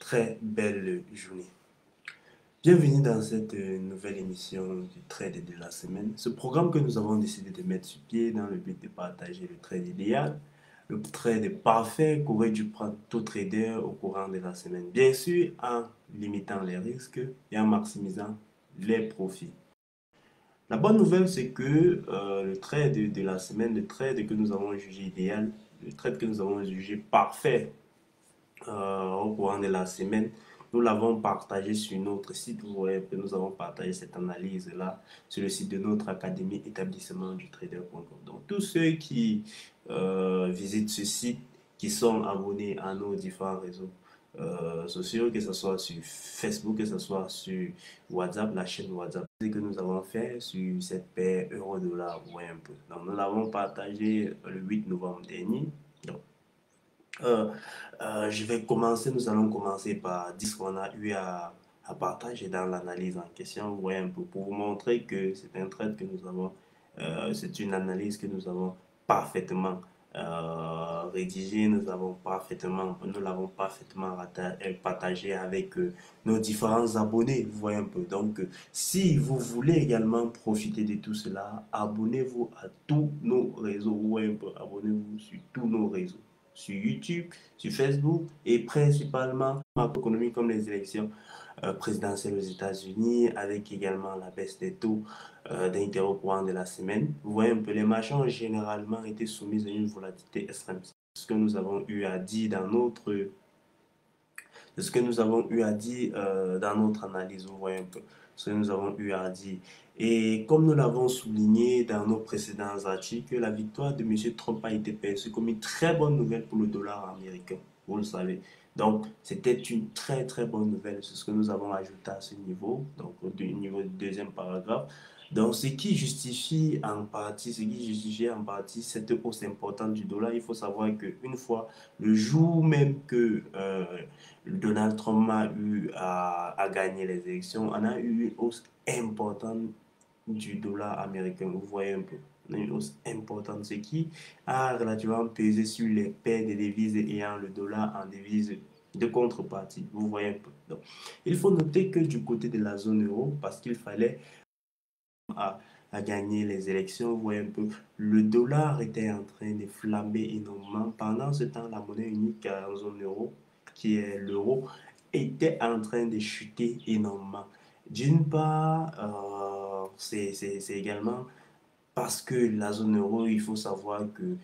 très belle journée. Bienvenue dans cette nouvelle émission du trade de la semaine. Ce programme que nous avons décidé de mettre sur pied dans le but de partager le trade idéal, le trade parfait qu'aurait dû prendre tout trader au courant de la semaine. Bien sûr, en limitant les risques et en maximisant les profits. La bonne nouvelle, c'est que le trade de la semaine, le trade que nous avons jugé idéal, le trade que nous avons jugé parfait au courant de la semaine. Nous l'avons partagé sur notre site web. Nous avons partagé cette analyse-là sur le site de notre académie établissement du trader.com. Donc, tous ceux qui visitent ce site, qui sont abonnés à nos différents réseaux sociaux, que ce soit sur Facebook, que ce soit sur WhatsApp, la chaîne WhatsApp, que nous avons fait sur cette paire euro-dollar ou un peu. Donc, nous l'avons partagé le 8 novembre dernier. Donc, euh, nous allons commencer par dire ce qu'on a eu à partager dans l'analyse en question, vous voyez un peu, pour vous montrer que c'est un trade que nous avons, c'est une analyse que nous avons parfaitement rédigée, nous l'avons parfaitement partagé avec nos différents abonnés, vous voyez un peu. Donc, si vous voulez également profiter de tout cela, abonnez-vous à tous nos réseaux, vous voyez un peu, abonnez-vous sur tous nos réseaux sur YouTube, sur Facebook et principalement macroéconomique comme les élections présidentielles aux États-Unis avec également la baisse des taux d'intérêt au courant de la semaine. Vous voyez un peu, les marchés ont généralement été soumis à une volatilité extrême. C'est ce que nous avons eu à dire dans notre analyse, vous voyez un peu ce que nous avons eu à dire. Et comme nous l'avons souligné dans nos précédents articles, la victoire de M. Trump a été perçue comme une très bonne nouvelle pour le dollar américain, vous le savez. Donc, c'était une très très bonne nouvelle. C'est ce que nous avons ajouté à ce niveau, donc au niveau du deuxième paragraphe. Donc, ce qui justifie en partie cette hausse importante du dollar, il faut savoir qu'une fois, le jour même que Donald Trump a eu à gagner les élections, on a eu une hausse importante du dollar américain. Vous voyez un peu, une hausse importante, ce qui a relativement pesé sur les paires de devises ayant le dollar en devise de contrepartie. Vous voyez un peu. Donc, il faut noter que du côté de la zone euro, parce qu'il fallait à gagner les élections, vous voyez un peu, le dollar était en train de flamber énormément. Pendant ce temps, la monnaie unique en zone euro, qui est l'euro, était en train de chuter énormément. D'une part, c'est également parce que la zone euro, il faut savoir que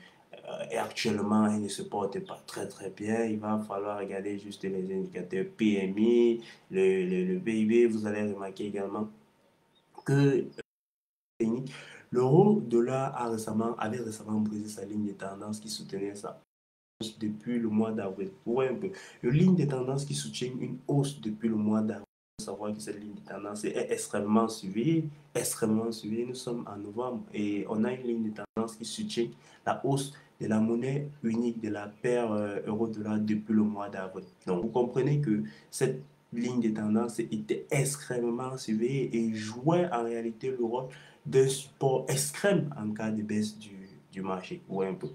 actuellement, elle ne se porte pas très très bien. Il va falloir regarder juste les indicateurs PMI, le PIB. Vous allez remarquer également que l'euro-dollar avait récemment brisé sa ligne de tendance qui soutenait ça depuis le mois d'avril. Vous voyez un peu. Une ligne de tendance qui soutient une hausse depuis le mois d'avril. Il faut savoir que cette ligne de tendance est extrêmement suivie. Extrêmement suivie. Nous sommes en novembre et on a une ligne de tendance qui soutient la hausse de la monnaie unique de la paire euro-dollar depuis le mois d'avril. Donc vous comprenez que cette ligne de tendance était extrêmement suivie et jouait en réalité le rôle d'un support extrême en cas de baisse du marché. Vous voyez un peu.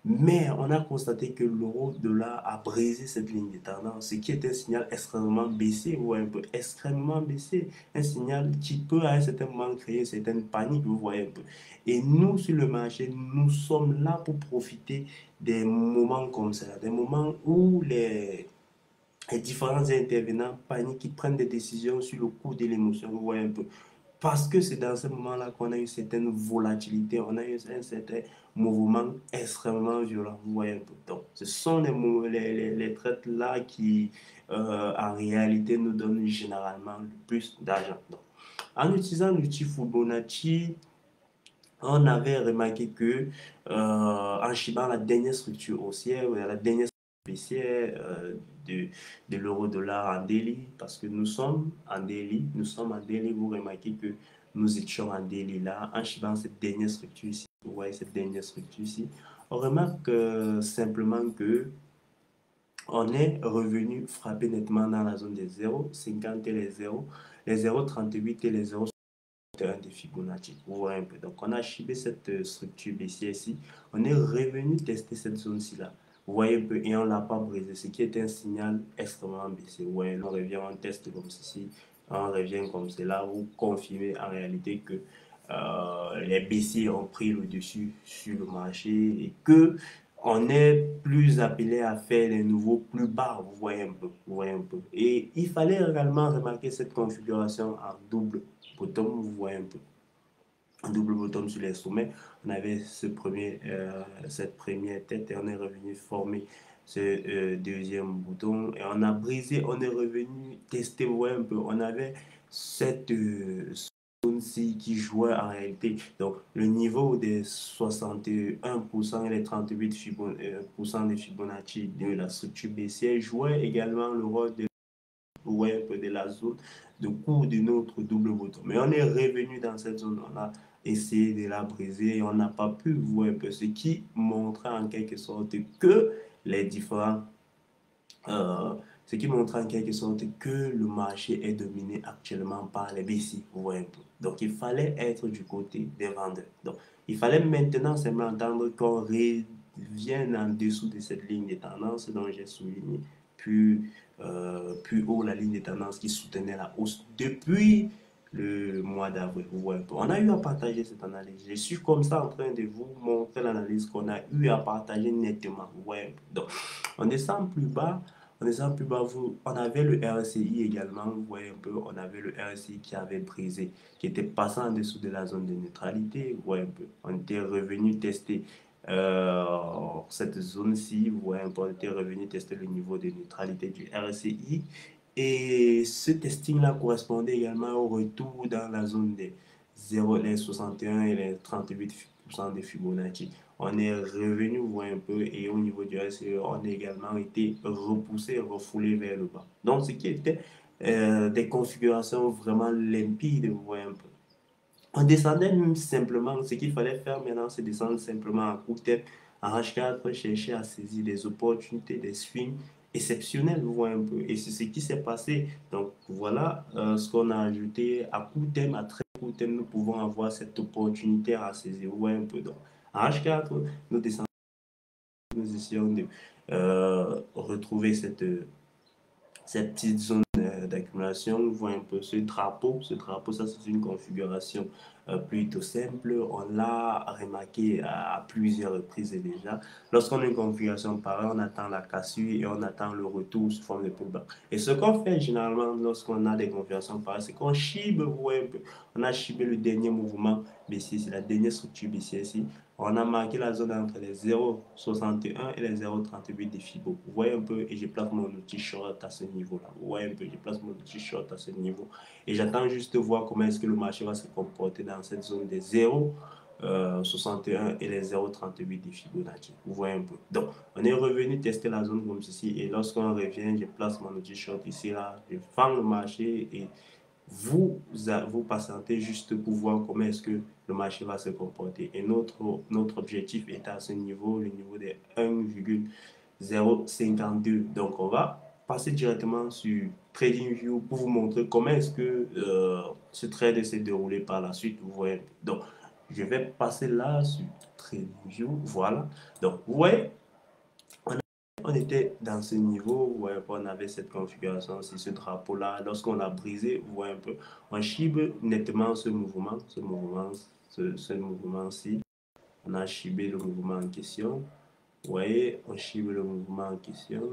Mais on a constaté que l'euro-dollar a brisé cette ligne de tendance, ce qui est un signal extrêmement baissé, ou un peu extrêmement baissé, un signal qui peut à un certain moment créer une certaine panique, vous voyez un peu. Et nous, sur le marché, nous sommes là pour profiter des moments comme ça, des moments où les différents intervenants paniquent, ils prennent des décisions sur le coup de l'émotion, vous voyez un peu. Parce que c'est dans ce moment-là qu'on a une certaine volatilité, on a eu un certain mouvement extrêmement violent, vous voyez un peu. Donc, ce sont les traites-là qui, en réalité, nous donnent généralement le plus d'argent. Donc, en utilisant l'outil Fibonacci, on avait remarqué que en chibant la dernière structure haussière, la dernière structure baissière de l'euro-dollar en daily, parce que nous sommes en daily, vous remarquez que nous étions en daily là, en chibant cette dernière structure ici, vous voyez cette dernière structure ici, on remarque simplement que on est revenu frapper nettement dans la zone des 0,50 et les 0,38 et les 0,1 de Fibonacci. Vous voyez un peu. Donc, on a chibé cette structure baissière ici. On est revenu tester cette zone-ci là. Vous voyez un peu, et on ne l'a pas brisé, ce qui est un signal extrêmement baissé. Ouais, on revient, on teste comme ceci, on revient comme cela, vous confirmez en réalité que les baissiers ont pris le dessus sur le marché et que on est plus appelé à faire des nouveaux plus bas, vous voyez un peu, vous voyez un peu. Et il fallait également remarquer cette configuration en double bottom, vous voyez un peu. Un double bottom sur les sommets. On avait cette première tête et on est revenu former ce deuxième bouton et on a brisé, on est revenu tester, vous voyez un peu. On avait cette zone-ci qui jouait en réalité. Donc le niveau des 61% et les 38% des Fibonacci de la structure baissière jouait également le rôle de ouais, un peu de la zone de cours de notre double bouton. Mais on est revenu dans cette zone, on a essayé de la briser et on n'a pas pu voir un peu ce qui montrait en quelque sorte que les différents euh, ce qui montre en quelque sorte que le marché est dominé actuellement par les baissiers, vous voyez un peu. Donc il fallait être du côté des vendeurs. Donc il fallait maintenant seulement entendre qu'on revienne en dessous de cette ligne de tendance dont j'ai souligné plus haut la ligne de tendance qui soutenait la hausse depuis le mois d'avril. Vous voyez un peu. On a eu à partager cette analyse. Je suis comme ça en train de vous montrer l'analyse qu'on a eu à partager nettement. Vous voyez un peu. Donc on descend plus bas. On descend plus bas, on avait le RSI également, vous voyez un peu, on avait le RSI qui avait brisé, qui était passé en dessous de la zone de neutralité, vous voyez un peu. On était revenu tester cette zone-ci, vous voyez un peu, on était revenu tester le niveau de neutralité du RSI. Et ce testing-là correspondait également au retour dans la zone des 0, les 61 et les 38% des Fibonacci. On est revenu, vous voyez un peu, et au niveau du RSE, on a également été repoussé, refoulé vers le bas. Donc, ce qui était des configurations vraiment limpides, vous voyez un peu. On descendait même simplement, ce qu'il fallait faire maintenant, c'est descendre simplement à court terme, en H4, chercher à saisir des opportunités, des swings exceptionnels, vous voyez un peu. Et c'est ce qui s'est passé. Donc voilà ce qu'on a ajouté à court terme, à très court terme, nous pouvons avoir cette opportunité à saisir, vous voyez un peu. Donc en H4, nous descendons, nous essayons de retrouver cette petite zone d'accumulation. Vous voyez un peu ce drapeau. Ce drapeau, ça c'est une configuration plutôt simple. On l'a remarqué à plusieurs reprises déjà. Lorsqu'on a une configuration pareille, on attend la cassure et on attend le retour sous forme de pullback. Et ce qu'on fait généralement lorsqu'on a des configurations pareilles, c'est qu'on chibe, vous voyez un peu. On a chibé le dernier mouvement baissier, c'est la dernière structure baissière ici. On a marqué la zone entre les 0,61 et les 0,38 des Fibo. Vous voyez un peu, et je place mon outil short à ce niveau-là. Vous voyez un peu, je place mon outil short à ce niveau. Et j'attends juste de voir comment est-ce que le marché va se comporter dans cette zone des 0,61 et les 0,38 des Fibonacci. Vous voyez un peu. Donc, on est revenu tester la zone comme ceci. Et lorsqu'on revient, je place mon outil short ici, là. Je fends le marché et vous patientez juste pour voir comment est-ce que le marché va se comporter. Et notre objectif est à ce niveau, le niveau des 1,052. Donc, on va passer directement sur TradingView pour vous montrer comment est-ce que ce trade s'est déroulé par la suite. Vous voyez. Donc, je vais passer là sur TradingView. Voilà. Donc, vous voyez, on était dans ce niveau, vous voyez, on avait cette configuration, c'est ce drapeau-là. Lorsqu'on l'a brisé, vous voyez un peu, on chibe nettement ce mouvement-ci. On a chibé le mouvement en question. Vous voyez, on chibe le mouvement en question.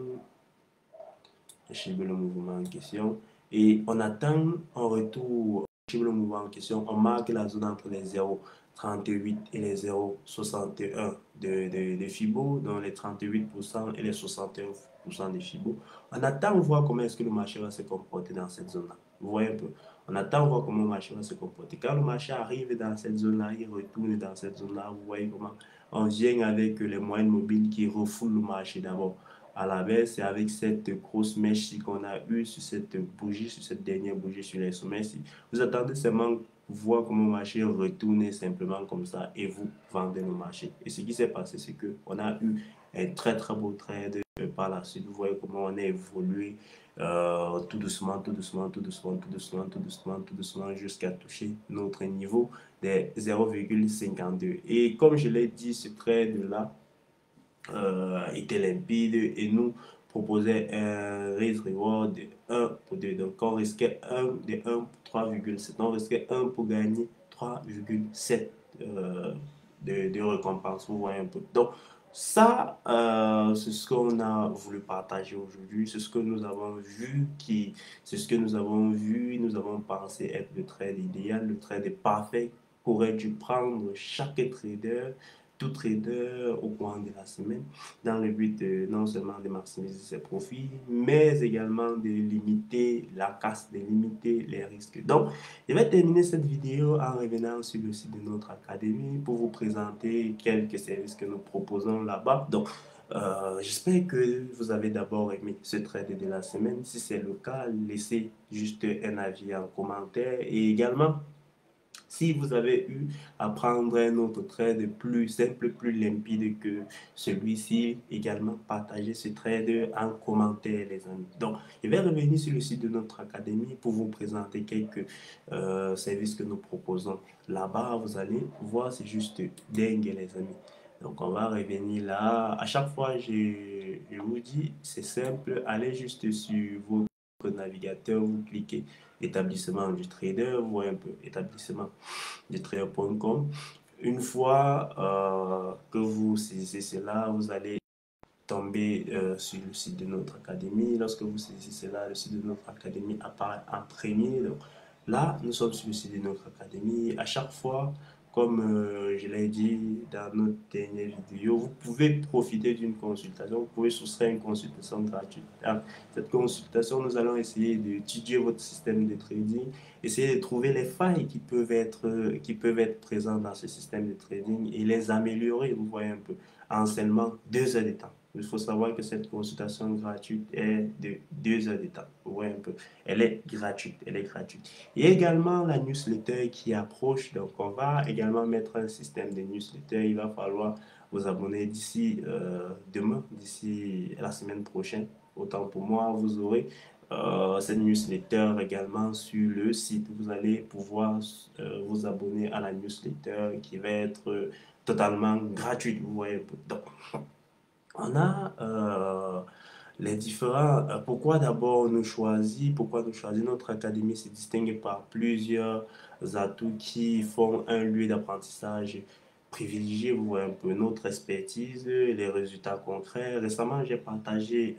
On chibe le mouvement en question. Et on attend un retour, on chibe le mouvement en question. On marque la zone entre les 0,38 et les 0,61 de FIBO, dans les 38% et les 61% de FIBO. On attend voir comment est-ce que le marché va se comporter dans cette zone-là. Vous voyez un peu. On attend voir comment le marché va se comporter. Quand le marché arrive dans cette zone-là, il retourne dans cette zone-là. Vous voyez comment on vient avec les moyennes mobiles qui refoulent le marché d'abord à la baisse et avec cette grosse mèche qu'on a eue sur cette bougie, sur cette dernière bougie sur les sommets. Vous attendez seulement voir comment le marché retourne simplement comme ça et vous vendez le marché. Et ce qui s'est passé, c'est qu'on a eu un très très beau trade par la suite. Vous voyez comment on a évolué tout doucement, tout doucement, tout doucement, tout doucement, tout doucement, tout doucement jusqu'à toucher notre niveau des 0,52. Et comme je l'ai dit, ce trade-là, était limpide et nous proposait un risk reward de 1 pour 2. Donc, on risquait 1 de 1 pour 3,7. On risquait 1 pour gagner 3,7 de récompense. Vous voyez un peu. Donc, ça, c'est ce qu'on a voulu partager aujourd'hui. C'est ce que nous avons vu, c'est ce que nous avons vu. Nous avons pensé être le trade idéal, le trade parfait qu'aurait dû prendre chaque trader, tout trader au cours de la semaine, dans le but non seulement de maximiser ses profits, mais également de limiter la casse, de limiter les risques. Donc, je vais terminer cette vidéo en revenant sur le site de notre académie pour vous présenter quelques services que nous proposons là-bas. Donc, j'espère que vous avez d'abord aimé ce trade de la semaine. Si c'est le cas, laissez juste un avis en commentaire et également, si vous avez eu à prendre un autre trade plus simple, plus limpide que celui-ci, également partagez ce trade en commentaire, les amis. Donc, je vais revenir sur le site de notre académie pour vous présenter quelques services que nous proposons. Là-bas, vous allez voir, c'est juste dingue, les amis. Donc, on va revenir là. À chaque fois, je vous dis, c'est simple. Allez juste sur votre navigateur, vous cliquez établissement du trader, vous voyez un peu établissement du trader.com. Une fois que vous saisissez cela, vous allez tomber sur le site de notre académie. Lorsque vous saisissez cela, le site de notre académie apparaît en premier. Donc, là, nous sommes sur le site de notre académie. À chaque fois, comme je l'ai dit dans notre dernière vidéo, vous pouvez profiter d'une consultation. Vous pouvez souscrire une consultation gratuite. Dans cette consultation, nous allons essayer d'étudier votre système de trading, essayer de trouver les failles qui peuvent être présentes dans ce système de trading et les améliorer, vous voyez un peu, en seulement 2 heures de temps. Il faut savoir que cette consultation gratuite est de 2 heures de temps. Vous voyez un peu. Elle est gratuite. Elle est gratuite. Il y a également la newsletter qui approche. Donc, on va également mettre un système de newsletter. Il va falloir vous abonner d'ici demain, d'ici la semaine prochaine. Autant pour moi, vous aurez cette newsletter également sur le site. Vous allez pouvoir vous abonner à la newsletter qui va être totalement gratuite. Vous voyez. Donc, on a les différents. Pourquoi nous choisir notre académie se distingue par plusieurs atouts qui font un lieu d'apprentissage privilégié. Vous voyez un peu notre expertise, les résultats concrets. Récemment, j'ai partagé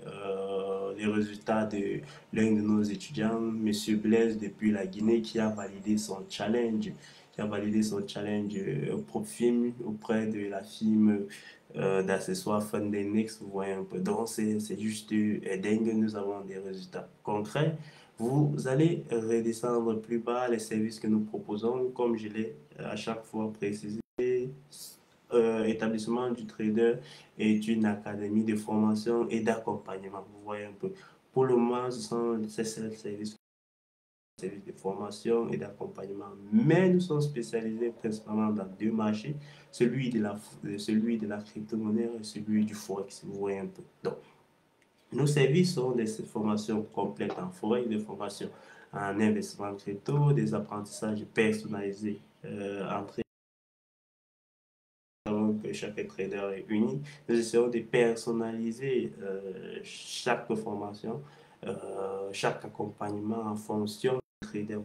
les résultats de l'un de nos étudiants, Monsieur Blaise, depuis la Guinée, qui a validé son challenge. Qui a validé son challenge PropFim auprès de la firme d'accessoires Fundindex, vous voyez un peu. Donc, c'est juste dingue, nous avons des résultats concrets. Vous allez redescendre plus bas les services que nous proposons, comme je l'ai à chaque fois précisé. Établissement du trader est une académie de formation et d'accompagnement. Vous voyez un peu. Pour le moment, ce sont ces services de formation et d'accompagnement. Mais nous sommes spécialisés principalement dans 2 marchés, celui de la crypto-monnaie et celui du Forex. Vous voyez un peu. Donc, nos services sont des formations complètes en Forex, des formations en investissement crypto, des apprentissages personnalisés entre que chaque trader est unique. Nous essayons de personnaliser chaque formation, chaque accompagnement en fonction du trader.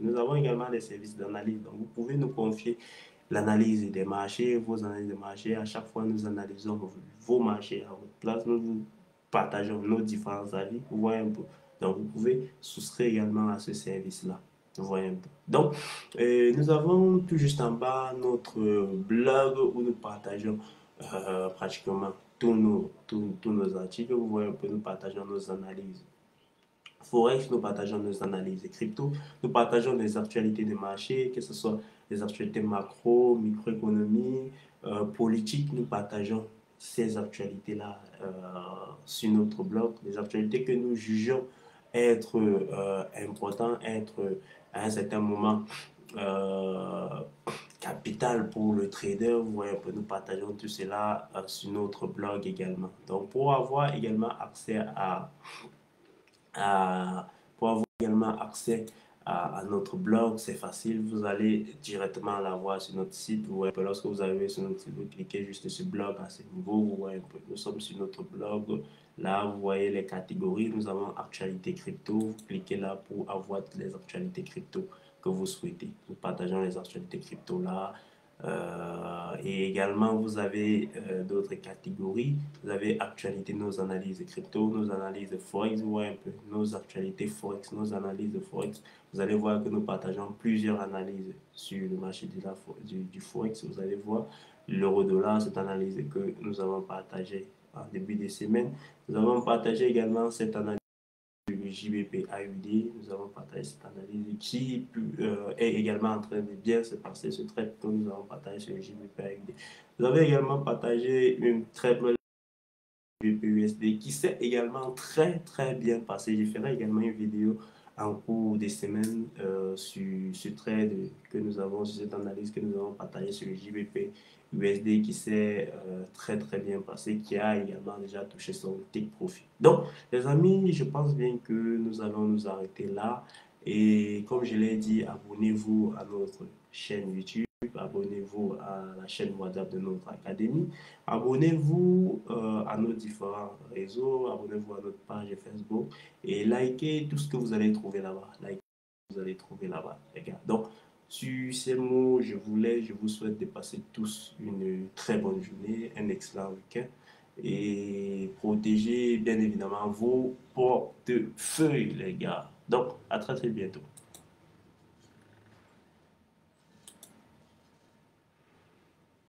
Nous avons également des services d'analyse. Donc, vous pouvez nous confier l'analyse des marchés, vos analyses des marchés. À chaque fois, nous analysons vos marchés à votre place. Nous vous partageons nos différents avis. Vous voyez un peu. Donc, vous pouvez souscrire également à ce service-là. Vous voyez un peu. Donc, nous avons tout juste en bas notre blog où nous partageons pratiquement tous nos articles. Vous voyez un peu, nous partageons nos analyses. Forex, nous partageons nos analyses crypto, nous partageons des actualités de marché, que ce soit des actualités macro, microéconomie, politique, nous partageons ces actualités-là sur notre blog, des actualités que nous jugeons être importantes, être à un certain moment euh, capital pour le trader. Vous voyez, nous partageons tout cela sur notre blog également. Donc, pour avoir également accès à pour avoir également accès à notre blog, c'est facile. Vous allez directement la voir sur notre site. Vous voyez, lorsque vous arrivez sur notre site, vous cliquez juste sur blog à ce niveau. Vous voyez un peu. Nous sommes sur notre blog. Là, vous voyez les catégories. Nous avons actualité crypto. Vous cliquez là pour avoir toutes les actualités crypto que vous souhaitez. Nous partageons les actualités crypto là. Et également, vous avez d'autres catégories. Vous avez actualité, nos analyses de crypto, nos analyses de Forex, vous voyez un peu, nos actualités Forex, nos analyses de Forex. Vous allez voir que nous partageons plusieurs analyses sur le marché du Forex. Vous allez voir l'euro-dollar, cette analyse que nous avons partagée en début de semaine. Nous avons partagé également cette analyse du JBP AUD. Nous avons partagé cette analyse qui est également en train de bien se passer. Ce trade que nous avons partagé sur le JBP AUD. Vous avez également partagé une très bonne USD qui s'est également très bien passé. Je ferai également une vidéo en cours des semaines sur ce trade que nous avons, sur cette analyse que nous avons partagée sur le JBP USD qui s'est très bien passé, qui a également déjà touché son take profit. Donc, les amis, je pense bien que nous allons nous arrêter là. Et comme je l'ai dit, abonnez-vous à notre chaîne YouTube, abonnez-vous à la chaîne WhatsApp de notre académie. Abonnez-vous à nos différents réseaux, abonnez-vous à notre page Facebook et likez tout ce que vous allez trouver là-bas. Likez ce que vous allez trouver là-bas, les gars. Donc, sur ces mots, je vous souhaite de passer tous une très bonne journée, un excellent week-end et protégez bien évidemment vos portefeuilles, les gars. Donc, à très bientôt.